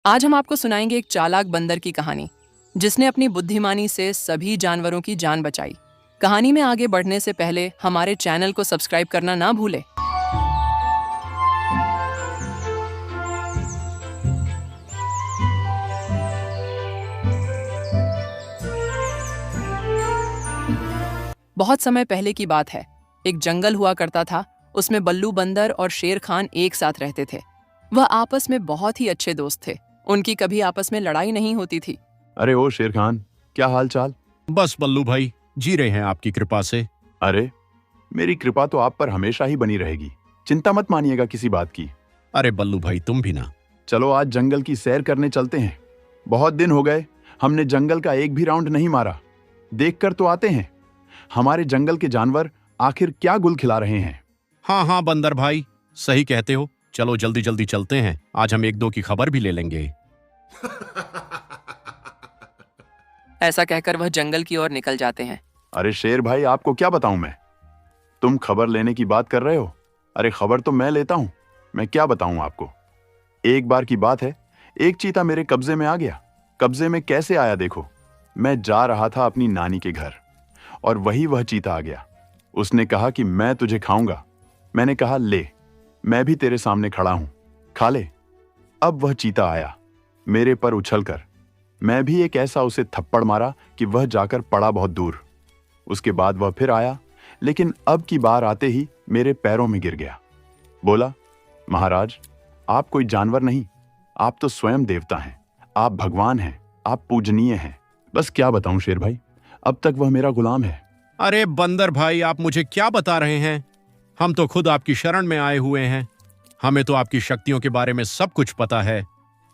आज हम आपको सुनाएंगे एक चालाक बंदर की कहानी जिसने अपनी बुद्धिमानी से सभी जानवरों की जान बचाई। कहानी में आगे बढ़ने से पहले हमारे चैनल को सब्सक्राइब करना ना भूलें। बहुत समय पहले की बात है। एक जंगल हुआ करता था। उसमें बल्लू बंदर और शेर खान एक साथ रहते थे। वह आपस में बहुत ही अच्छे दोस्त थे। उनकी कभी आपस में लड़ाई नहीं होती थी। अरे ओ शेर खान, क्या हाल चाल। बस बल्लू भाई, जी रहे हैं आपकी कृपा से। अरे मेरी कृपा तो आप पर हमेशा ही बनी रहेगी, चिंता मत मानिएगा किसी बात की। अरे बल्लू भाई, तुम भी ना। चलो आज जंगल की सैर करने चलते हैं। बहुत दिन हो गए, हमने जंगल का एक भी राउंड नहीं मारा। देख कर तो आते हैं हमारे जंगल के जानवर आखिर क्या गुल खिला रहे हैं। हाँ हाँ बंदर भाई, सही कहते हो। चलो जल्दी जल्दी चलते हैं, आज हम एक दो की खबर भी ले लेंगे। ऐसा कहकर वह जंगल की ओर निकल जाते हैं। अरे शेर भाई, आपको क्या बताऊं मैं। तुम खबर लेने की बात कर रहे हो। अरे खबर तो मैं लेता हूं, मैं क्या बताऊं आपको। एक बार की बात है, एक चीता मेरे कब्जे में आ गया। कब्जे में कैसे आया देखो। मैं जा रहा था अपनी नानी के घर और वह चीता आ गया। उसने कहा कि मैं तुझे खाऊंगा। मैंने कहा ले, मैं भी तेरे सामने खड़ा हूं, खा ले। अब वह चीता आया मेरे पर उछलकर। मैं भी एक ऐसा उसे थप्पड़ मारा कि वह जाकर पड़ा बहुत दूर। उसके बाद वह फिर आया, लेकिन अब की बार आते ही मेरे पैरों में गिर गया। बोला, महाराज आप कोई जानवर नहीं, आप तो स्वयं देवता हैं, आप भगवान हैं, आप पूजनीय हैं। बस क्या बताऊं शेर भाई, अब तक वह मेरा गुलाम है। अरे बंदर भाई, आप मुझे क्या बता रहे हैं। हम तो खुद आपकी शरण में आए हुए हैं। हमें तो आपकी शक्तियों के बारे में सब कुछ पता है।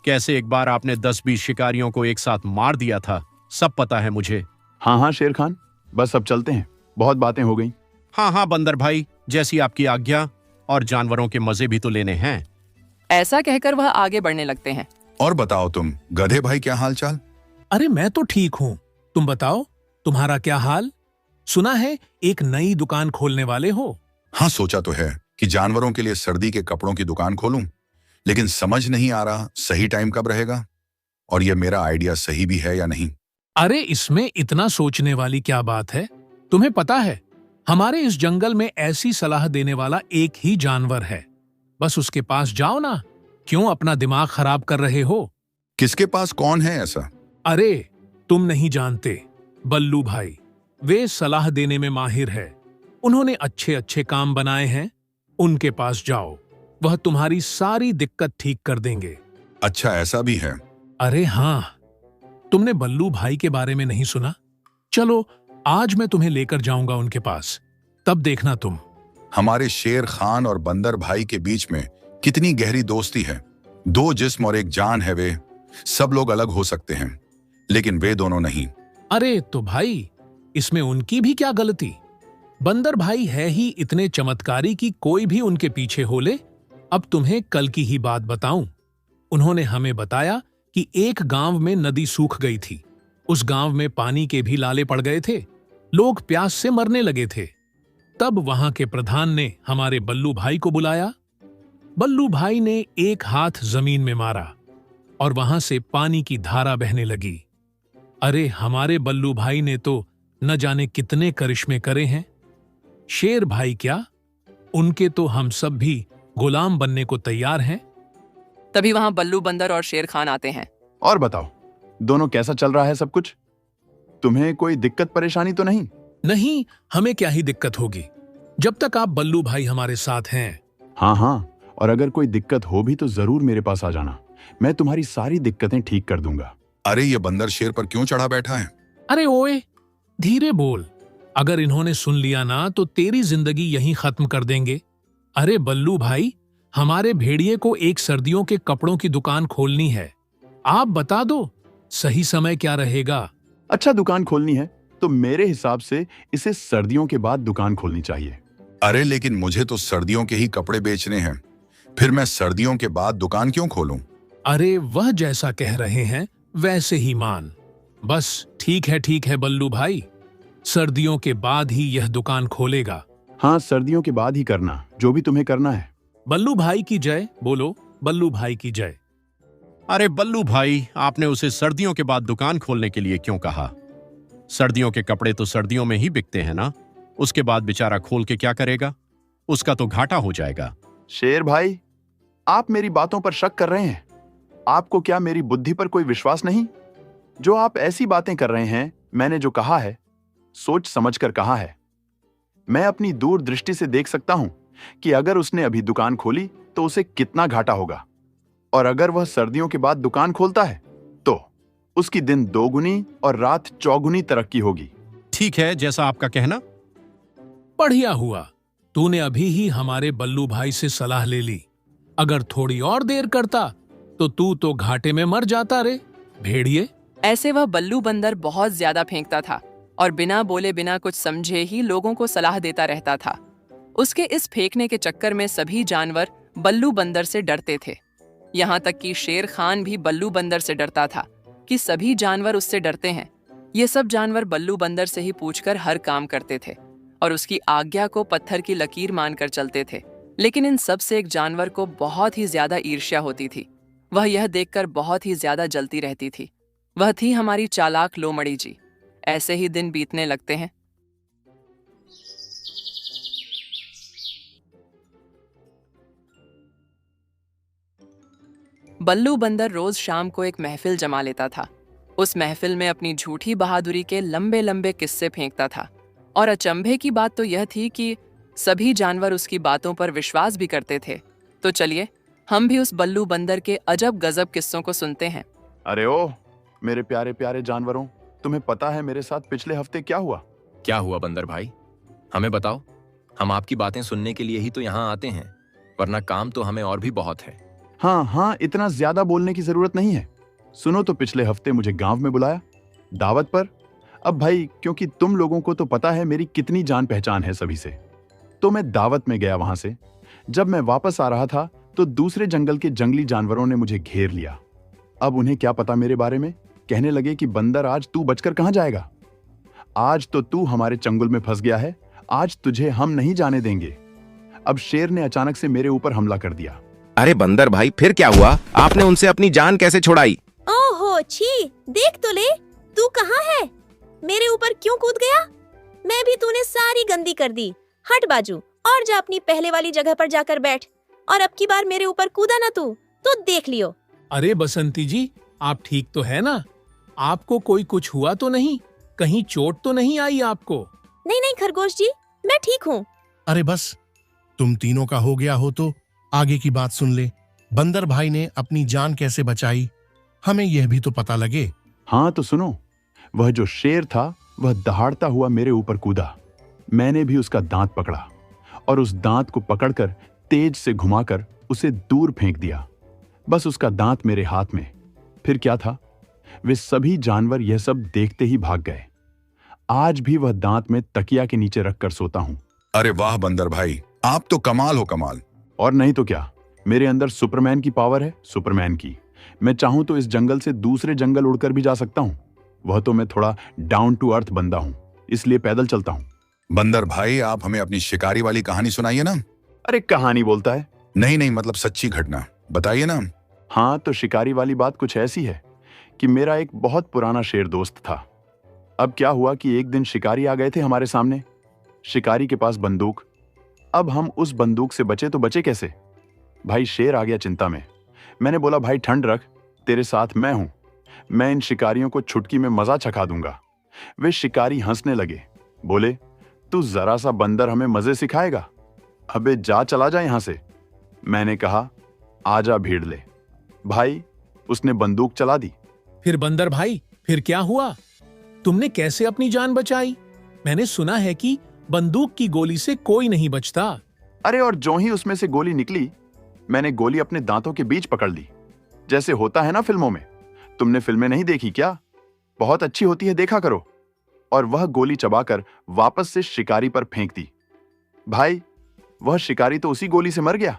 कैसे एक बार आपने 10-20 शिकारियों को एक साथ मार दिया था, सब पता है मुझे। हाँ हाँ शेर खान, बस अब चलते हैं, बहुत बातें हो गई। हाँ हाँ बंदर भाई, जैसी आपकी आज्ञा। और जानवरों के मजे भी तो लेने हैं। ऐसा कहकर वह आगे बढ़ने लगते हैं। और बताओ तुम गधे भाई, क्या हाल चाल। अरे मैं तो ठीक हूँ, तुम बताओ तुम्हारा क्या हाल। सुना है एक नई दुकान खोलने वाले हो। हाँ, सोचा तो है कि जानवरों के लिए सर्दी के कपड़ों की दुकान खोलूं, लेकिन समझ नहीं आ रहा सही टाइम कब रहेगा और यह मेरा आइडिया सही भी है या नहीं। अरे इसमें इतना सोचने वाली क्या बात है। तुम्हें पता है हमारे इस जंगल में ऐसी सलाह देने वाला एक ही जानवर है। बस उसके पास जाओ ना, क्यों अपना दिमाग खराब कर रहे हो। किसके पास, कौन है ऐसा। अरे तुम नहीं जानते, बल्लू भाई। वे सलाह देने में माहिर है। उन्होंने अच्छे अच्छे काम बनाए हैं। उनके पास जाओ, वह तुम्हारी सारी दिक्कत ठीक कर देंगे। अच्छा, ऐसा भी है। अरे हाँ, तुमने बल्लू भाई के बारे में नहीं सुना। चलो आज मैं तुम्हें लेकर जाऊंगा उनके पास, तब देखना तुम। हमारे शेर खान और बंदर भाई के बीच में कितनी गहरी दोस्ती है। दो जिस्म और एक जान है वे। सब लोग अलग हो सकते हैं, लेकिन वे दोनों नहीं। अरे तो भाई, इसमें उनकी भी क्या गलती। बंदर भाई है ही इतने चमत्कारी कि कोई भी उनके पीछे हो ले। अब तुम्हें कल की ही बात बताऊं। उन्होंने हमें बताया कि एक गांव में नदी सूख गई थी। उस गांव में पानी के भी लाले पड़ गए थे। लोग प्यास से मरने लगे थे। तब वहां के प्रधान ने हमारे बल्लू भाई को बुलाया। बल्लू भाई ने एक हाथ जमीन में मारा और वहां से पानी की धारा बहने लगी। अरे हमारे बल्लू भाई ने तो न जाने कितने करिश्मे करे हैं। शेर भाई क्या, उनके तो हम सब भी गुलाम बनने को तैयार हैं। तभी वहां बल्लू बंदर और शेर खान आते हैं। और बताओ, दोनों कैसा चल रहा है सब कुछ। तुम्हें कोई दिक्कत परेशानी तो नहीं। नहीं, हमें क्या ही दिक्कत होगी जब तक आप बल्लू भाई हमारे साथ हैं। हाँ हाँ, और अगर कोई दिक्कत हो भी तो जरूर मेरे पास आ जाना, मैं तुम्हारी सारी दिक्कतें ठीक कर दूंगा। अरे ये बंदर शेर पर क्यों चढ़ा बैठा है। अरे ओए, धीरे बोल। अगर इन्होंने सुन लिया ना तो तेरी जिंदगी यहीं खत्म कर देंगे। अरे बल्लू भाई, हमारे भेड़िए को एक सर्दियों के कपड़ों की दुकान खोलनी है। आप बता दो सही समय क्या रहेगा। अच्छा, दुकान खोलनी है तो मेरे हिसाब से इसे सर्दियों के बाद दुकान खोलनी चाहिए। अरे लेकिन मुझे तो सर्दियों के ही कपड़े बेचने हैं, फिर मैं सर्दियों के बाद दुकान क्यों खोलूं। अरे वह जैसा कह रहे हैं वैसे ही मान। बस ठीक है बल्लू भाई, सर्दियों के बाद ही यह दुकान खोलेगा। हाँ, सर्दियों के बाद ही करना, जो भी तुम्हें करना है। बल्लू भाई की जय बोलो, बल्लू भाई की जय। अरे बल्लू भाई, आपने उसे सर्दियों के बाद दुकान खोलने के लिए क्यों कहा? सर्दियों के कपड़े तो सर्दियों में ही बिकते हैं ना। उसके बाद बेचारा खोल के क्या करेगा? उसका तो घाटा हो जाएगा। शेर भाई, आप मेरी बातों पर शक कर रहे हैं। आपको क्या मेरी बुद्धि पर कोई विश्वास नहीं? जो आप ऐसी बातें कर रहे हैं, मैंने जो कहा है सोच समझकर कहा है। मैं अपनी दूरदृष्टि से देख सकता हूं कि अगर उसने अभी दुकान खोली तो उसे कितना घाटा होगा, और अगर वह सर्दियों के बाद दुकान खोलता है तो उसकी दिन दोगुनी और रात चौगुनी तरक्की होगी। ठीक है, जैसा आपका कहना। बढ़िया हुआ, तूने अभी ही हमारे बल्लू भाई से सलाह ले ली। अगर थोड़ी और देर करता तो तू तो घाटे में मर जाता रे भेड़िए। ऐसे वह बल्लू बंदर बहुत ज्यादा फेंकता था और बिना बोले बिना कुछ समझे ही लोगों को सलाह देता रहता था। उसके इस फेंकने के चक्कर में सभी जानवर बल्लू बंदर से डरते थे। यहाँ तक कि शेर खान भी बल्लू बंदर से डरता था कि सभी जानवर उससे डरते हैं। ये सब जानवर बल्लू बंदर से ही पूछकर हर काम करते थे और उसकी आज्ञा को पत्थर की लकीर मानकर चलते थे। लेकिन इन सब से एक जानवर को बहुत ही ज्यादा ईर्ष्या होती थी। वह यह देखकर बहुत ही ज्यादा जलती रहती थी। वह थी हमारी चालाक लोमड़ी जी। ऐसे ही दिन बीतने लगते हैं। बल्लू बंदर रोज शाम को एक महफिल जमा लेता था। उस महफिल में अपनी झूठी बहादुरी के लंबे लंबे किस्से फेंकता था। और अचंभे की बात तो यह थी कि सभी जानवर उसकी बातों पर विश्वास भी करते थे। तो चलिए हम भी उस बल्लू बंदर के अजब गजब किस्सों को सुनते हैं। अरे ओ मेरे प्यारे प्यारे जानवरों, तुम्हें पता है मेरे साथ पिछले हफ्ते क्या हुआ? क्या हुआ बंदर भाई? हमें बताओ। हम आपकी बातें सुनने के लिए ही तो यहाँ आते हैं, वरना काम तो हमें और भी बहुत है। हाँ हाँ, इतना ज्यादा बोलने की जरूरत नहीं है। सुनो तो, पिछले हफ्ते मुझे गांव में बुलाया दावत पर। अब भाई, क्योंकि तुम लोगों को तो पता है मेरी कितनी जान पहचान है सभी से, तो मैं दावत में गया। वहां से जब मैं वापस आ रहा था तो दूसरे जंगल के जंगली जानवरों ने मुझे घेर लिया। अब उन्हें क्या पता मेरे बारे में। कहने लगे कि बंदर, आज तू बचकर कहां जाएगा? आज तो तू हमारे चंगुल में फंस गया है। आज तुझे हम नहीं जाने देंगे। अब शेर ने अचानक से मेरे ऊपर हमला कर दिया। अरे बंदर भाई, फिर क्या हुआ? आपने उनसे अपनी जान कैसे छुड़ाई? ओहो छी, देख तो ले, तू कहाँ है? मेरे ऊपर क्यों कूद गया? मैं भी तूने सारी गंदी कर दी। हट बाजू और जा अपनी पहले वाली जगह पर जाकर बैठ। और अब की बार मेरे ऊपर कूदा ना तू तो देख लियो। अरे बसंती जी, आप ठीक तो है ना? आपको कोई कुछ हुआ तो नहीं? कहीं चोट तो नहीं आई आपको? नहीं नहीं खरगोश जी, मैं ठीक हूँ। अरे बस, तुम तीनों का हो गया हो तो आगे की बात सुन ले। बंदर भाई ने अपनी जान कैसे बचाई, हमें यह भी तो पता लगे। हाँ तो सुनो, वह जो शेर था वह दहाड़ता हुआ मेरे ऊपर कूदा। मैंने भी उसका दांत पकड़ा और उस दांत को पकड़कर तेज से घुमाकर उसे दूर फेंक दिया। बस उसका दांत मेरे हाथ में। फिर क्या था, वे सभी जानवर यह सब देखते ही भाग गए। आज भी वह दांत में तकिया के नीचे रखकर सोता हूं। अरे वाह बंदर भाई, आप तो कमाल हो कमाल। और नहीं तो क्या, मेरे अंदर सुपरमैन की पावर है, सुपरमैन की। मैं चाहूं तो इस जंगल से दूसरे जंगल उड़कर भी जा सकता हूं। वह तो मैं थोड़ा डाउन टू अर्थ बंदा हूं, इसलिए पैदल चलता हूं। बंदर भाई, आप हमें अपनी शिकारी वाली कहानी सुनाइए ना। अरे कहानी बोलता है? नहीं नहीं, मतलब सच्ची घटना बताइए ना। हाँ तो शिकारी वाली बात कुछ ऐसी है कि मेरा एक बहुत पुराना शेर दोस्त था। अब क्या हुआ कि एक दिन शिकारी आ गए थे हमारे सामने। शिकारी के पास बंदूक। अब हम उस बंदूक से बचे तो बचे कैसे? भाई शेर आ गया चिंता में। मैंने बोला, भाई ठंड रख, तेरे साथ मैं हूं। मैं इन शिकारियों को छुटकी में मजा चखा दूंगा। वे शिकारी हंसने लगे, बोले, तू जरा सा बंदर हमें मजे सिखाएगा? अबे जा, चला जा यहां से। मैंने कहा, आजा भीड़ ले। भाई उसने बंदूक चला दी। फिर बंदर भाई, फिर क्या हुआ? तुमने कैसे अपनी जान बचाई? मैंने सुना है कि बंदूक की गोली से कोई नहीं बचता। अरे और जो ही उसमें से गोली निकली, मैंने गोली अपने दांतों के बीच पकड़ ली, जैसे होता है ना फिल्मों में। तुमने फिल्में नहीं देखी क्या? बहुत अच्छी होती है, देखा करो। और वह गोली चबाकर वापस से शिकारी पर फेंक दी। भाई वह शिकारी तो उसी गोली से मर गया।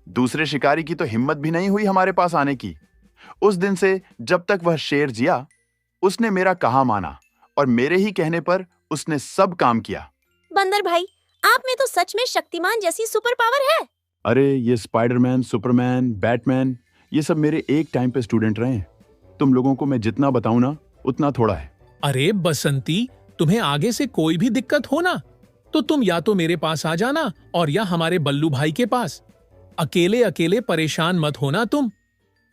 दूसरे शिकारी की तो हिम्मत भी नहीं हुई हमारे पास आने की। उस दिन से जब तक वह शेर जिया, उसने मेरा कहा माना और मेरे ही कहने पर उसने सब काम किया। बंदर भाई, आप में तो सच में शक्तिमान जैसी सुपर पावर है। अरे ये स्पाइडरमैन, सुपरमैन, बैटमैन, ये सब मेरे एक टाइम पे स्टूडेंट रहे हैं। तुम लोगों को मैं जितना बताऊं ना उतना थोड़ा है। अरे बसंती, तुम्हें आगे से कोई भी दिक्कत हो ना तो तुम या तो मेरे पास आ जाना और या हमारे बल्लू भाई के पास। अकेले अकेले परेशान मत होना तुम।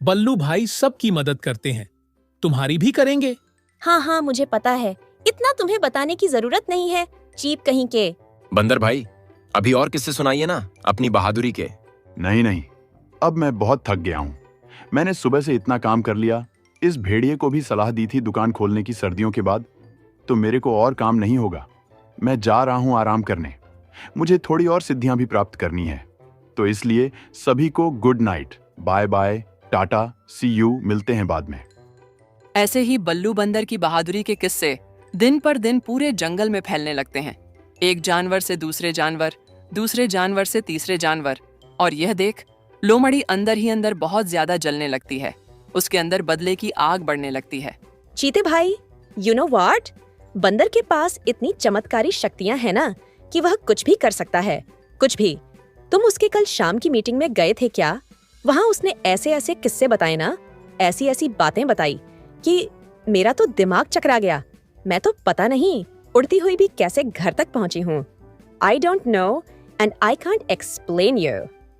बल्लू भाई सबकी मदद करते हैं, तुम्हारी भी करेंगे। हाँ हाँ, मुझे पता है, इतना तुम्हें बताने की जरूरत नहीं है, चीप कहीं के। बंदर भाई, अभी और किससे सुनाइए ना अपनी बहादुरी के। नहीं नहीं, अब मैं बहुत थक गया हूं। मैंने सुबह से इतना काम कर लिया। इस भेड़िए को भी सलाह दी थी दुकान खोलने की सर्दियों के बाद, तो मेरे को और काम नहीं होगा। मैं जा रहा हूं आराम करने। मुझे थोड़ी और सिद्धियां भी प्राप्त करनी है। तो इसलिए सभी को good night, bye bye, tata, see you, मिलते हैं बाद में। ऐसे ही बल्लू बंदर की बहादुरी के किस्से दिन पर दिन पूरे जंगल में फैलने लगते हैं। एक जानवर से दूसरे जानवर, दूसरे जानवर से तीसरे जानवर, और यह देख लोमड़ी अंदर ही अंदर बहुत ज्यादा जलने लगती है। उसके अंदर बदले की आग बढ़ने लगती है। चीते भाई, यू नो व्हाट, बंदर के पास इतनी चमत्कारी शक्तियां हैं ना कि वह कुछ भी कर सकता है, कुछ भी। तुम उसके कल शाम की मीटिंग में गए थे क्या? वहाँ उसने ऐसे ऐसे किस्से बताए ना, ऐसी ऐसी बातें बताई कि मेरा तो दिमाग चकरा गया। मैं तो पता नहीं उड़ती हुई भी कैसे घर तक पहुंची हूँ। I don't know and I can't explain you.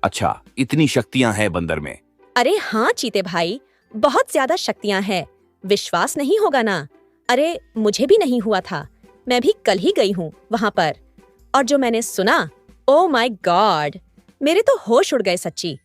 अच्छा, इतनी शक्तियां हैं बंदर में? अरे हाँ चीते भाई, बहुत ज्यादा शक्तियां हैं। विश्वास नहीं होगा ना? अरे मुझे भी नहीं हुआ था, मैं भी कल ही गई हूँ वहाँ पर। और जो मैंने सुना, ओ माय गॉड, मेरे तो होश उड़ गए सच्ची।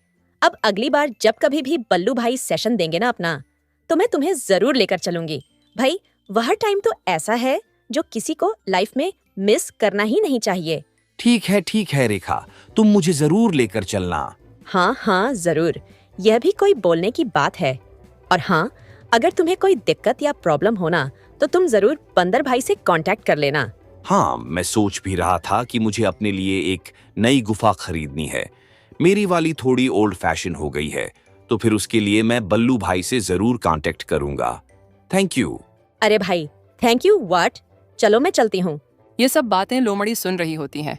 अब अगली बार जब कभी भी बल्लू भाई सेशन देंगे ना अपना, तो मैं तुम्हें जरूर लेकर चलूंगी। भाई वह टाइम तो ऐसा है जो किसी को लाइफ में मिस करना ही नहीं चाहिए। ठीक है रेखा, तुम मुझे जरूर लेकर चलना। हाँ हाँ जरूर, यह भी कोई बोलने की बात है। और हाँ, अगर तुम्हें कोई दिक्कत या प्रॉब्लम होना तो तुम जरूर बंदर भाई से कांटेक्ट कर लेना। हाँ, मैं सोच भी रहा था कि मुझे अपने लिए एक नई गुफा खरीदनी है। मेरी वाली थोड़ी ओल्ड फैशन हो गई है, तो फिर उसके लिए मैं बल्लू भाई से जरूर कांटेक्ट करूंगा। Thank you. अरे भाई, थैंक यू व्हाट? चलो मैं चलती हूँ। ये सब बातें लोमड़ी सुन रही होती हैं।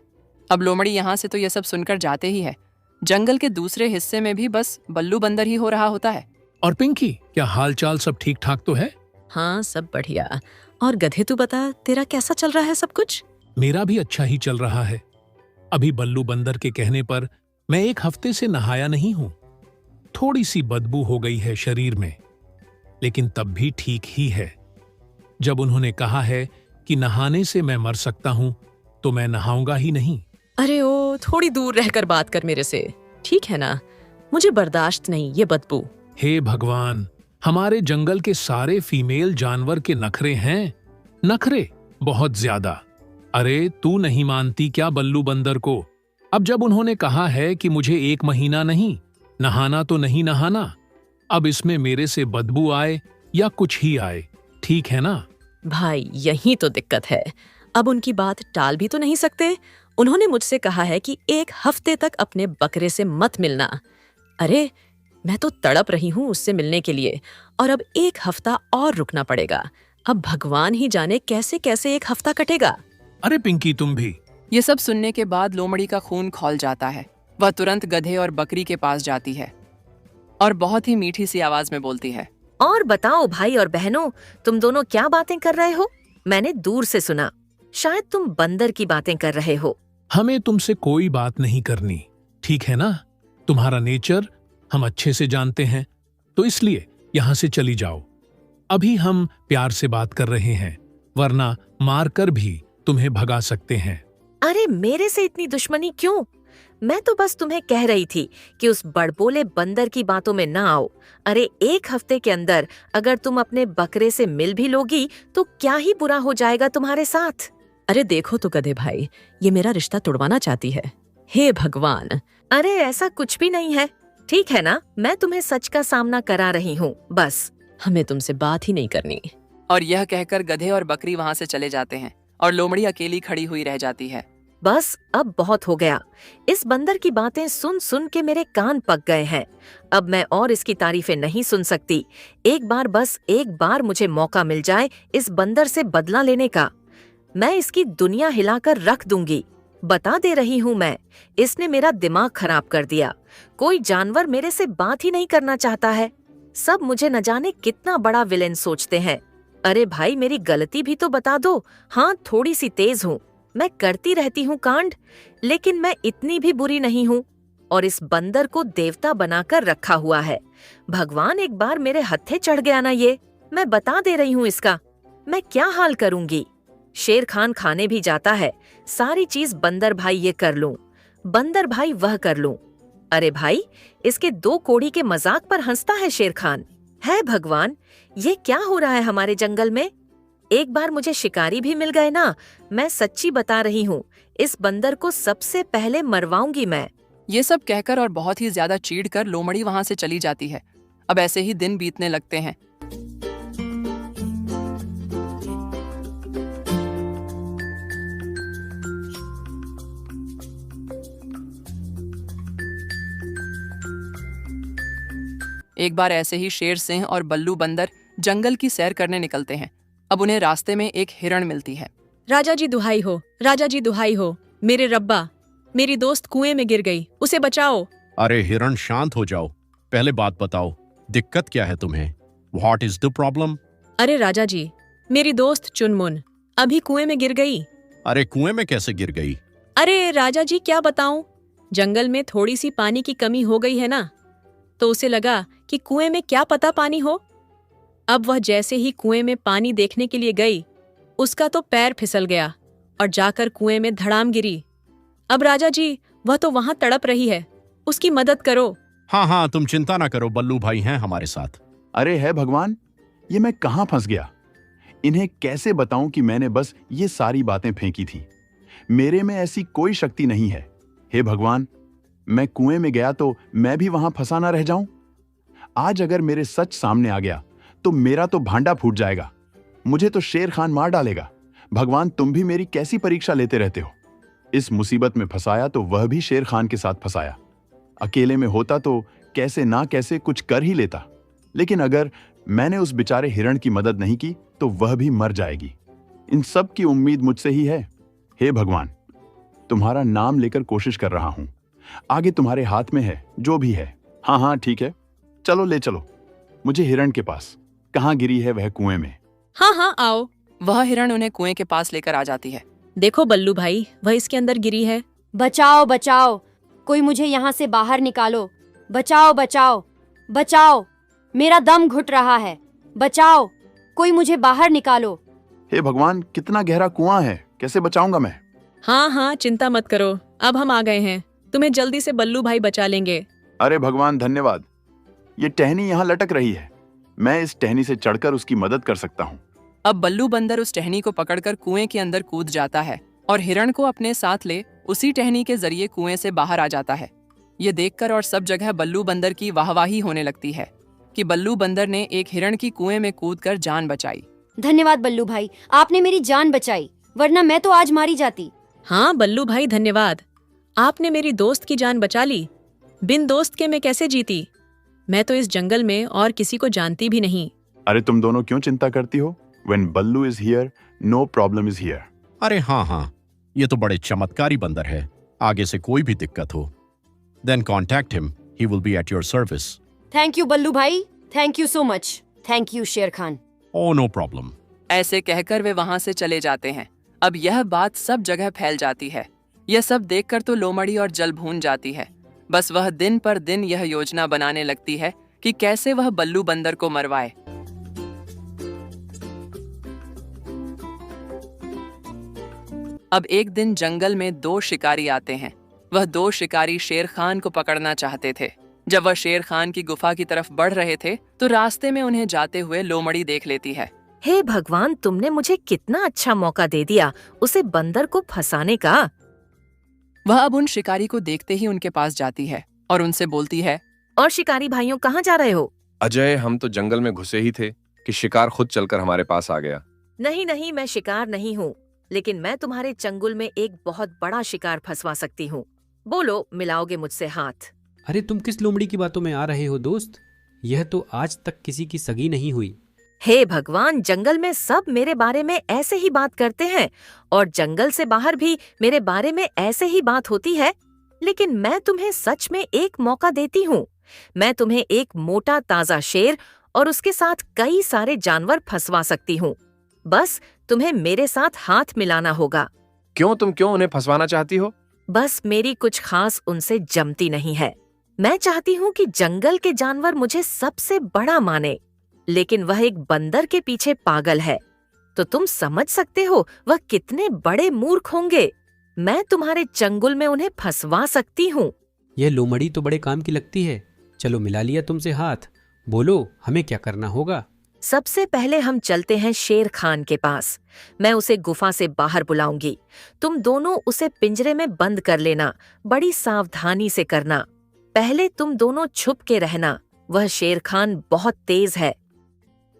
अब लोमड़ी यहाँ से तो ये सब सुनकर जाते ही है। जंगल के दूसरे हिस्से में भी बस बल्लू बंदर ही हो रहा होता है। और पिंकी, क्या हाल चाल सब ठीक ठाक तो है? हाँ, सब बढ़िया। और गधे, तू बता, तेरा कैसा चल रहा है सब कुछ? मेरा भी अच्छा ही चल रहा है। अभी बल्लू बंदर के कहने पर मैं 1 हफ्ते से नहाया नहीं हूं। थोड़ी सी बदबू हो गई है शरीर में, लेकिन तब भी ठीक ही है। जब उन्होंने कहा है कि नहाने से मैं मर सकता हूं, तो मैं नहाऊंगा ही नहीं। अरे ओ, थोड़ी दूर रहकर बात कर मेरे से, ठीक है ना? मुझे बर्दाश्त नहीं ये बदबू। हे भगवान, हमारे जंगल के सारे फीमेल जानवर के नखरे हैं, नखरे बहुत ज्यादा। अरे तू नहीं मानती क्या बल्लू बंदर को? अब जब उन्होंने कहा है कि मुझे 1 महीना नहीं नहाना तो नहीं नहाना, अब इसमें मेरे से बदबू आए या कुछ ही आए, ठीक है ना? भाई यही तो दिक्कत है। अब उनकी बात टाल भी तो नहीं सकते। उन्होंने मुझसे कहा है कि 1 हफ्ते तक अपने बकरे से मत मिलना। अरे मैं तो तड़प रही हूँ उससे मिलने के लिए, और अब 1 हफ्ता और रुकना पड़ेगा। अब भगवान ही जाने कैसे कैसे 1 हफ्ता कटेगा। अरे पिंकी, तुम भी। ये सब सुनने के बाद लोमड़ी का खून खौल जाता है। वह तुरंत गधे और बकरी के पास जाती है और बहुत ही मीठी सी आवाज में बोलती है, और बताओ भाई और बहनों, तुम दोनों क्या बातें कर रहे हो? मैंने दूर से सुना, शायद तुम बंदर की बातें कर रहे हो। हमें तुमसे कोई बात नहीं करनी, ठीक है ना? तुम्हारा नेचर हम अच्छे से जानते हैं, तो इसलिए यहाँ से चली जाओ। अभी हम प्यार से बात कर रहे हैं, वरना मारकर भी तुम्हें भगा सकते हैं। अरे मेरे से इतनी दुश्मनी क्यों? मैं तो बस तुम्हें कह रही थी कि उस बड़बोले बंदर की बातों में ना आओ। अरे 1 हफ्ते के अंदर अगर तुम अपने बकरे से मिल भी लोगी तो क्या ही बुरा हो जाएगा तुम्हारे साथ। अरे देखो तो गधे भाई, ये मेरा रिश्ता तोड़वाना चाहती है। हे भगवान! अरे ऐसा कुछ भी नहीं है, ठीक है ना? मैं तुम्हें सच का सामना करा रही हूँ बस। हमें तुमसे बात ही नहीं करनी। और यह कहकर गधे और बकरी वहां से चले जाते हैं और लोमड़ी अकेली खड़ी हुई रह जाती है। बस अब बहुत हो गया। इस बंदर की बातें सुन सुन के मेरे कान पक गए हैं। अब मैं और इसकी तारीफें नहीं सुन सकती। बस एक बार मुझे मौका मिल जाए इस बंदर से बदला लेने का, मैं इसकी दुनिया हिलाकर रख दूंगी। बता दे रही हूँ मैं, इसने मेरा दिमाग खराब कर दिया। कोई जानवर मेरे से बात ही नहीं करना चाहता है। सब मुझे न जाने कितना बड़ा विलेन सोचते हैं। अरे भाई, मेरी गलती भी तो बता दो। हाँ, थोड़ी सी तेज हूँ, मैं करती रहती हूँ कांड, लेकिन मैं इतनी भी बुरी नहीं हूँ। और इस बंदर को देवता बनाकर रखा हुआ है। भगवान, एक बार मेरे हत्थे चढ़ गया ना ये, मैं बता दे रही हूँ इसका, मैं क्या हाल करूंगी। शेर खान खाने भी जाता है, सारी चीज बंदर भाई ये कर लूं, बंदर भाई वह कर लूं। अरे भाई, इसके 2 कोड़ी के मजाक पर हंसता है शेर खान। है भगवान, ये क्या हो रहा है हमारे जंगल में। एक बार मुझे शिकारी भी मिल गए ना, मैं सच्ची बता रही हूँ, इस बंदर को सबसे पहले मरवाऊंगी मैं। ये सब कहकर और बहुत ही ज्यादा चीढ़कर लोमड़ी वहां से चली जाती है। अब ऐसे ही दिन बीतने लगते हैं। एक बार ऐसे ही शेर सिंह और बल्लू बंदर जंगल की सैर करने निकलते हैं। अब उन्हें रास्ते में एक हिरण मिलती है। राजा जी दुहाई हो, राजा जी दुहाई हो, मेरे रब्बा, मेरी दोस्त कुएं में गिर गई, उसे बचाओ। अरे हिरण, शांत हो जाओ। पहले बात बताओ, दिक्कत क्या है तुम्हें? What is the problem? अरे राजा जी, मेरी दोस्त चुनमुन अभी कुएं में गिर गई। अरे कुएं में कैसे गिर गई? अरे राजा जी, क्या बताऊं, जंगल में थोड़ी सी पानी की कमी हो गई है ना, तो उसे लगा कि कुएं में क्या पता पानी हो। अब वह जैसे ही कुएं में पानी देखने के लिए गई, उसका तो पैर फिसल गया और जाकर कुएं में धड़ाम गिरी। अब राजा जी, वह तो वहां तड़प रही है, उसकी मदद करो। हाँ हाँ, तुम चिंता ना करो, बल्लू भाई हैं हमारे साथ। अरे है भगवान, ये मैं कहाँ फंस गया। इन्हें कैसे बताऊं कि मैंने बस ये सारी बातें फेंकी थी। मेरे में ऐसी कोई शक्ति नहीं है। हे भगवान, मैं कुएं में गया तो मैं भी वहां फंसा ना रह जाऊं। आज अगर मेरे सच सामने आ गया तो मेरा तो भांडा फूट जाएगा, मुझे तो शेर खान मार डालेगा। भगवान, तुम भी मेरी कैसी परीक्षा लेते रहते हो। इस मुसीबत में फंसाया तो वह भी शेर खान के साथ फंसाया। अकेले में होता तो कैसे ना कैसे कुछ कर ही लेता, लेकिन अगर मैंने उस बेचारे हिरण की मदद नहीं की तो वह भी मर जाएगी। इन सब की उम्मीद मुझसे ही है। हे भगवान, तुम्हारा नाम लेकर कोशिश कर रहा हूं, आगे तुम्हारे हाथ में है जो भी है। हाँ हाँ ठीक है, चलो ले चलो मुझे हिरण के पास। कहाँ गिरी है वह? कुएं में। हाँ हाँ आओ। वह हिरण उन्हें कुएं के पास लेकर आ जाती है। देखो बल्लू भाई, वह इसके अंदर गिरी है। बचाओ बचाओ, कोई मुझे यहाँ से बाहर निकालो। बचाओ बचाओ बचाओ, मेरा दम घुट रहा है। बचाओ, कोई मुझे बाहर निकालो। हे भगवान, कितना गहरा कुआं है, कैसे बचाऊंगा मैं? हाँ हाँ, चिंता मत करो, अब हम आ गए हैं, तुम्हें जल्दी से बल्लू भाई बचा लेंगे। अरे भगवान धन्यवाद। ये टहनी यहाँ लटक रही है, मैं इस टहनी से चढ़कर उसकी मदद कर सकता हूँ। अब बल्लू बंदर उस टहनी को पकड़कर कुएं के अंदर कूद जाता है और हिरण को अपने साथ ले उसी टहनी के जरिए कुएं से बाहर आ जाता है। ये देखकर और सब जगह बल्लू बंदर की वाहवाही होने लगती है कि बल्लू बंदर ने एक हिरण की कुएं में कूदकर जान बचाई। धन्यवाद बल्लू भाई, आपने मेरी जान बचाई, वरना मैं तो आज मारी जाती। हाँ बल्लू भाई धन्यवाद, आपने मेरी दोस्त की जान बचा ली। बिन दोस्त के मैं कैसे जीती? मैं तो इस जंगल में और किसी को जानती भी नहीं। अरे तुम दोनों क्यों चिंता करती हो? When Ballu is here, no problem is here. अरे हाँ हाँ, ये तो बड़े चमत्कारी बंदर है। आगे से कोई भी दिक्कत हो, then contact him. He will be at your service. Thank you Ballu भाई, thank you so much. Thank you Sher Khan. Oh no problem. ऐसे कहकर वे वहां से चले जाते हैं। अब यह बात सब जगह फैल जाती है। यह सब देखकर तो लोमड़ी और जल भून जाती है। बस वह दिन पर दिन यह योजना बनाने लगती है कि कैसे वह बल्लू बंदर को मरवाए। अब एक दिन जंगल में 2 शिकारी आते हैं। वह 2 शिकारी शेर खान को पकड़ना चाहते थे। जब वह शेर खान की गुफा की तरफ बढ़ रहे थे तो रास्ते में उन्हें जाते हुए लोमड़ी देख लेती है। हे भगवान, तुमने मुझे कितना अच्छा मौका दे दिया उसे बंदर को फंसाने का। वह अब उन शिकारी को देखते ही उनके पास जाती है और उनसे बोलती है, और शिकारी भाइयों कहाँ जा रहे हो? अजय, हम तो जंगल में घुसे ही थे कि शिकार खुद चलकर हमारे पास आ गया। नहीं नहीं, मैं शिकार नहीं हूँ, लेकिन मैं तुम्हारे चंगुल में एक बहुत बड़ा शिकार फंसवा सकती हूँ। बोलो, मिलाओगे मुझसे हाथ? अरे तुम किस लोमड़ी की बातों में आ रहे हो दोस्त? यह तो आज तक किसी की सगी नहीं हुई। हे भगवान, जंगल में सब मेरे बारे में ऐसे ही बात करते हैं और जंगल से बाहर भी मेरे बारे में ऐसे ही बात होती है। लेकिन मैं तुम्हें सच में एक मौका देती हूँ। मैं तुम्हें एक मोटा ताजा शेर और उसके साथ कई सारे जानवर फंसवा सकती हूँ। बस तुम्हें मेरे साथ हाथ मिलाना होगा। तुम क्यों उन्हें फंसवाना चाहती हो? बस मेरी कुछ खास उनसे जमती नहीं है। मैं चाहती हूँ कि जंगल के जानवर मुझे सबसे बड़ा माने, लेकिन वह एक बंदर के पीछे पागल है। तो तुम समझ सकते हो वह कितने बड़े मूर्ख होंगे। मैं तुम्हारे चंगुल में उन्हें फंसवा सकती हूँ। यह लोमड़ी तो बड़े काम की लगती है। चलो मिला लिया तुमसे हाथ। बोलो हमें क्या करना होगा? सबसे पहले हम चलते हैं शेर खान के पास। मैं उसे गुफा से बाहर बुलाऊंगी। तुम दोनों उसे पिंजरे में बंद कर लेना। बड़ी सावधानी से करना। पहले तुम दोनों छुप के रहना। वह शेर खान बहुत तेज है।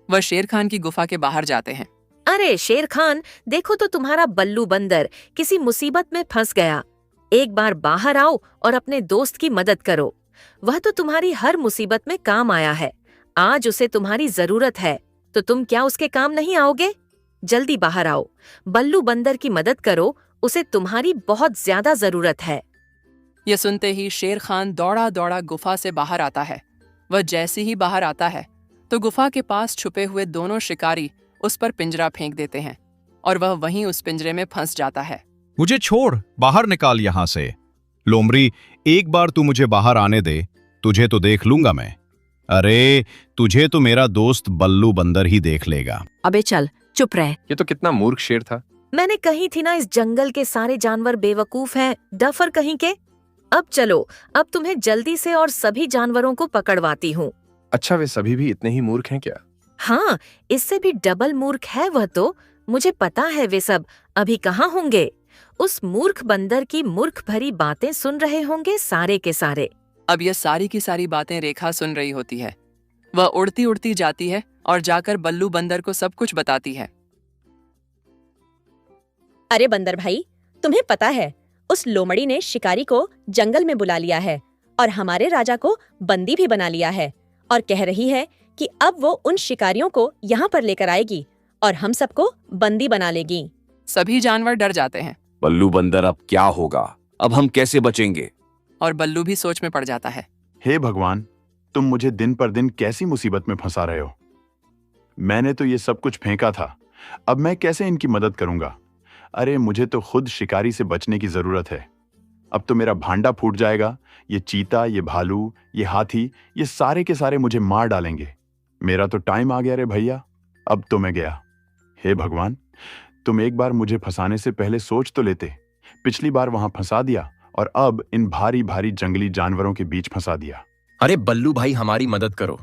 वह शेर खान की गुफा के बाहर जाते हैं। अरे शेर खान, देखो तो तुम्हारा बल्लू बंदर किसी मुसीबत में फंस गया। एक बार बाहर आओ और अपने दोस्त की मदद करो। वह तो तुम्हारी हर मुसीबत में काम आया है। आज उसे तुम्हारी जरूरत है, तो तुम क्या उसके काम नहीं आओगे? जल्दी बाहर आओ। बल्लू बंदर की मदद करो, उसे तुम्हारी बहुत ज्यादा जरूरत है। यह सुनते ही शेर खान दौड़ा दौड़ा गुफा से बाहर आता है। वह जैसे ही बाहर आता है तो गुफा के पास छुपे हुए दोनों शिकारी उस पर पिंजरा फेंक देते हैं और वह वहीं उस पिंजरे में फंस जाता है। मुझे छोड़, बाहर निकाल यहाँ से। लोमड़ी, एक बार तू मुझे बाहर आने दे, तुझे तो देख लूंगा मैं। अरे तुझे तो मेरा दोस्त बल्लू बंदर ही देख लेगा। अबे चल, चुप रह। ये तो कितना मूर्ख शेर था। मैंने कही थी ना, इस जंगल के सारे जानवर बेवकूफ हैं, डफर कहीं के। अब चलो, अब तुम्हें जल्दी से और सभी जानवरों को पकड़वाती हूँ। अच्छा, वे सभी भी इतने ही मूर्ख हैं क्या? हाँ, इससे भी डबल मूर्ख है वह तो। मुझे पता है वे सब अभी कहाँ होंगे। उस मूर्ख बंदर की मूर्ख भरी बातें सुन रहे होंगे सारे के सारे। अब यह सारी की सारी बातें रेखा सुन रही होती है। वह उड़ती उड़ती जाती है और जाकर बल्लू बंदर को सब कुछ बताती है। अरे बंदर भाई, तुम्हें पता है उस लोमड़ी ने शिकारी को जंगल में बुला लिया है और हमारे राजा को बंदी भी बना लिया है और कह रही है कि अब वो उन शिकारियों को यहाँ पर लेकर आएगी और हम सबको बंदी बना लेगी। सभी जानवर डर जाते हैं। बल्लू बंदर, अब क्या होगा? अब हम कैसे बचेंगे? और बल्लू भी सोच में पड़ जाता है। हे भगवान, तुम मुझे दिन पर दिन कैसी मुसीबत में फंसा रहे हो। मैंने तो ये सब कुछ फेंका था, अब मैं कैसे इनकी मदद करूंगा? अरे मुझे तो खुद शिकारी से बचने की जरूरत है। अब तो मेरा भांडा फूट जाएगा। ये चीता, ये भालू, ये हाथी, ये सारे के सारे मुझे मार डालेंगे। मेरा तो टाइम आ गया रे भैया, अब तो मैं गया। हे भगवान, तुम एक बार मुझे फंसाने से पहले सोच तो लेते। पिछली बार वहां फंसा दिया और अब इन भारी भारी जंगली जानवरों के बीच फंसा दिया। अरे बल्लू भाई, हमारी मदद करो।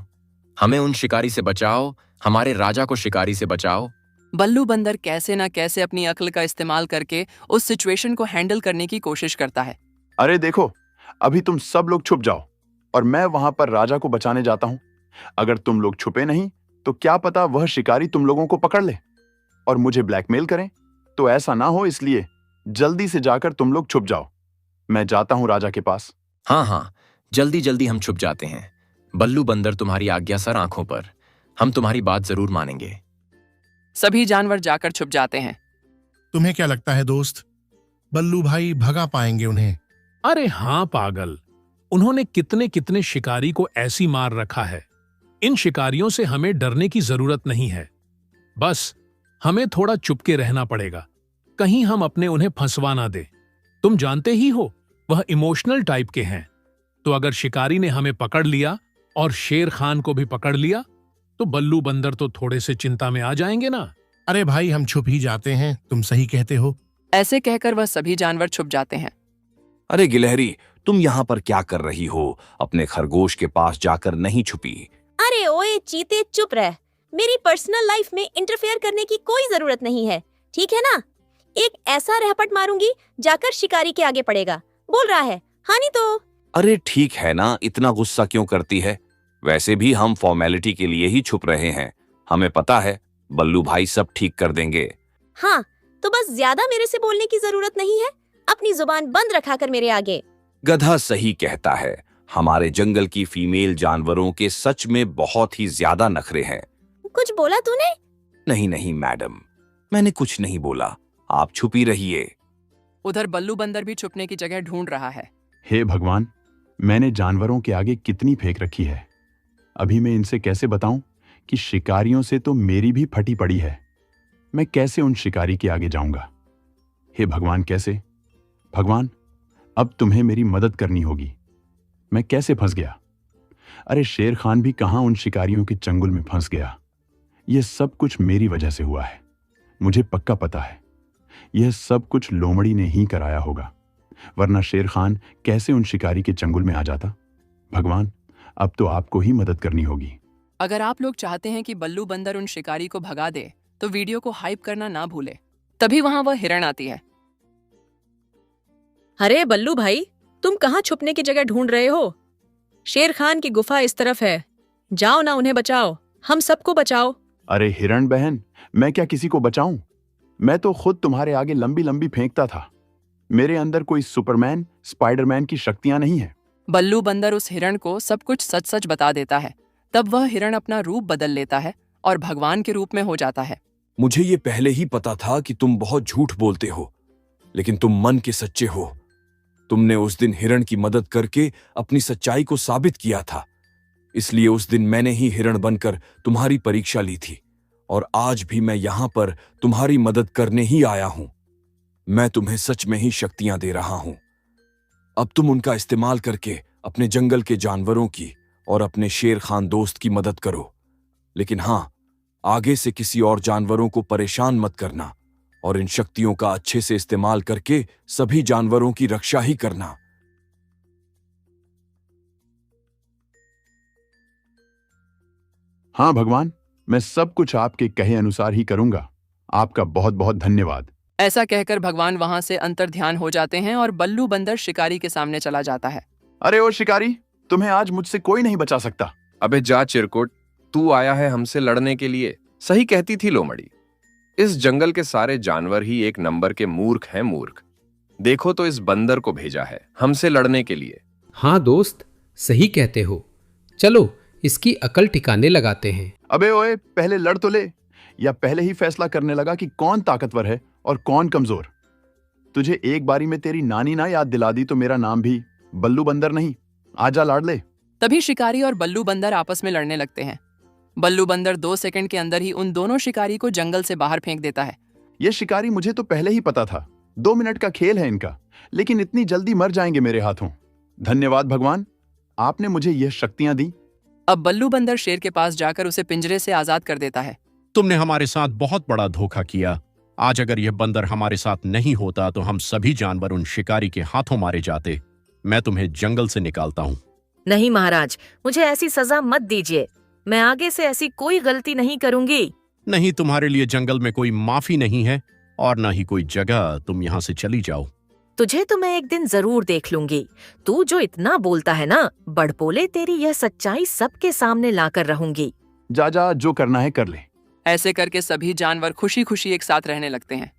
हमें उन शिकारी से बचाओ, हमारे राजा को शिकारी से बचाओ। बल्लू बंदर कैसे ना कैसे अपनी अक्ल का इस्तेमाल करके उस सिचुएशन को हैंडल करने की कोशिश करता है। अरे देखो, अभी तुम सब लोग छुप जाओ और मैं वहां पर राजा को बचाने जाता हूं। अगर तुम लोग छुपे नहीं तो क्या पता वह शिकारी तुम लोगों को पकड़ ले और मुझे ब्लैकमेल करें। तो ऐसा ना हो, इसलिए जल्दी से जाकर तुम लोग छुप जाओ। मैं जाता हूं राजा के पास। हाँ, जल्दी जल्दी हम छुप जाते हैं। बल्लू बंदर, तुम्हारी आज्ञा सर आंखों पर। हम तुम्हारी बात जरूर मानेंगे। सभी जानवर जाकर छुप जाते हैं। तुम्हें क्या लगता है दोस्त, बल्लू भाई भगा पाएंगे उन्हें? अरे हाँ पागल, उन्होंने कितने कितने शिकारी को ऐसी मार रखा है। इन शिकारियों से हमें डरने की जरूरत नहीं है। बस हमें थोड़ा चुपके रहना पड़ेगा, कहीं हम अपने उन्हें फंसवा ना दे। तुम जानते ही हो वह इमोशनल टाइप के हैं। तो अगर शिकारी ने हमें पकड़ लिया और शेर खान को भी पकड़ लिया तो बल्लू बंदर तो थोड़े से चिंता में आ जाएंगे ना। अरे भाई, हम छुप ही जाते हैं, तुम सही कहते हो। ऐसे कहकर वह सभी जानवर छुप जाते हैं। अरे गिलहरी, तुम यहाँ पर क्या कर रही हो? अपने खरगोश के पास जाकर नहीं छुपी? अरे ओए चीते, चुप रह। मेरी पर्सनल लाइफ में इंटरफेयर करने की कोई जरूरत नहीं है, ठीक है ना? एक ऐसा रहपट मारूंगी जाकर शिकारी के आगे पड़ेगा। बोल रहा है हाँ नहीं तो? अरे ठीक है ना, इतना गुस्सा क्यों करती है? वैसे भी हम फॉर्मेलिटी के लिए ही छुप रहे हैं। हमें पता है बल्लू भाई सब ठीक कर देंगे। हाँ, तो बस ज्यादा मेरे से बोलने की जरूरत नहीं है। अपनी जुबान बंद रखा कर मेरे आगे। गधा सही कहता है। हमारे जंगल की फीमेल जानवरों के सच में बहुत ही ज्यादा नखरे हैं। कुछ बोला तूने? नहीं नहीं मैडम, मैंने कुछ नहीं बोला, आप छुपी रहिए। उधर बल्लू बंदर भी छुपने की जगह ढूंढ रहा है। हे भगवान, मैंने जानवरों के आगे कितनी फेंक रखी है। अभी मैं इनसे कैसे बताऊं कि शिकारियों से तो मेरी भी फटी पड़ी है। मैं कैसे उन शिकारी के आगे जाऊंगा? हे भगवान, कैसे? भगवान, अब तुम्हें मेरी मदद करनी होगी। मैं कैसे फंस गया? अरे शेर खान भी कहां उन शिकारियों के चंगुल में फंस गया। यह सब कुछ मेरी वजह से हुआ है। मुझे पक्का पता है यह सब कुछ लोमड़ी ने ही कराया होगा, वरना शेर खान कैसे उन शिकारी के चंगुल में आ जाता। भगवान, अब तो आपको ही मदद करनी होगी। अगर आप लोग चाहते हैं कि बल्लू बंदर उन शिकारी को भगा दे तो वीडियो को हाइप करना ना भूले। तभी वहां वह हिरण आती है। अरे बल्लू भाई, तुम कहाँ छुपने की जगह ढूंढ रहे हो? शेर खान की गुफा इस तरफ है, जाओ ना, उन्हें बचाओ, हम सबको बचाओ। अरे हिरण बहन, मैं क्या किसी को बचाऊं? मैं तो खुद तुम्हारे आगे लंबी लंबी फेंकता था। मेरे अंदर कोई सुपरमैन, स्पाइडरमैन की शक्तियां नहीं है। बल्लू बंदर उस हिरण को सब कुछ सच सच बता देता है। तब वह हिरण अपना रूप बदल लेता है और भगवान के रूप में हो जाता है। मुझे ये पहले ही पता था कि तुम बहुत झूठ बोलते हो, लेकिन तुम मन के सच्चे हो। तुमने उस दिन हिरण की मदद करके अपनी सच्चाई को साबित किया था, इसलिए उस दिन मैंने ही हिरण बनकर तुम्हारी परीक्षा ली थी, और आज भी मैं यहां पर तुम्हारी मदद करने ही आया हूं। मैं तुम्हें सच में ही शक्तियां दे रहा हूं। अब तुम उनका इस्तेमाल करके अपने जंगल के जानवरों की और अपने शेर खान दोस्त की मदद करो, लेकिन हां, आगे से किसी और जानवरों को परेशान मत करना, और इन शक्तियों का अच्छे से इस्तेमाल करके सभी जानवरों की रक्षा ही करना। हाँ भगवान, मैं सब कुछ आपके कहे अनुसार ही करूंगा। आपका बहुत बहुत धन्यवाद। ऐसा कहकर भगवान वहां से अंतर्ध्यान हो जाते हैं और बल्लू बंदर शिकारी के सामने चला जाता है। अरे ओ शिकारी, तुम्हें आज मुझसे कोई नहीं बचा सकता। अबे जा चिरकुट, तू आया है हमसे लड़ने के लिए। सही कहती थी लोमड़ी, इस जंगल के सारे जानवर ही एक नंबर के मूर्ख हैं, मूर्ख। देखो तो इस बंदर को भेजा है हमसे लड़ने के लिए। हाँ दोस्त, सही कहते हो। चलो इसकी अकल ठिकाने लगाते हैं। अबे ओए, पहले लड़ तो ले, या पहले ही फैसला करने लगा कि कौन ताकतवर है और कौन कमजोर। तुझे एक बारी में तेरी नानी ना याद दिला दी तो मेरा नाम भी बल्लू बंदर नहीं। आजा लाडले। तभी शिकारी और बल्लू बंदर आपस में लड़ने लगते हैं। बल्लू बंदर 2 सेकंड के अंदर ही उन दोनों शिकारी को जंगल से बाहर फेंक देता है। ये शिकारी मुझे तो पहले ही पता था, 2 मिनट का खेल है इनका, लेकिन इतनी जल्दी मर जाएंगे मेरे हाथों। धन्यवाद भगवान, आपने मुझे यह शक्तियां दी। अब बल्लू बंदर शेर के पास जाकर उसे पिंजरे से आजाद कर देता है। तुमने हमारे साथ बहुत बड़ा धोखा किया। आज अगर यह बंदर हमारे साथ नहीं होता तो हम सभी जानवर उन शिकारी के हाथों मारे जाते। मैं तुम्हें जंगल से निकालता हूँ। नहीं महाराज, मुझे ऐसी सजा मत दीजिए। मैं आगे से ऐसी कोई गलती नहीं करूंगी। नहीं, तुम्हारे लिए जंगल में कोई माफी नहीं है और ना ही कोई जगह। तुम यहाँ से चली जाओ। तुझे तो मैं एक दिन जरूर देख लूंगी। तू जो इतना बोलता है ना, बड़पोले, तेरी यह सच्चाई सबके सामने लाकर रहूंगी। जा जा, जो करना है कर ले। ऐसे करके सभी जानवर खुशी खुशी एक साथ रहने लगते हैं।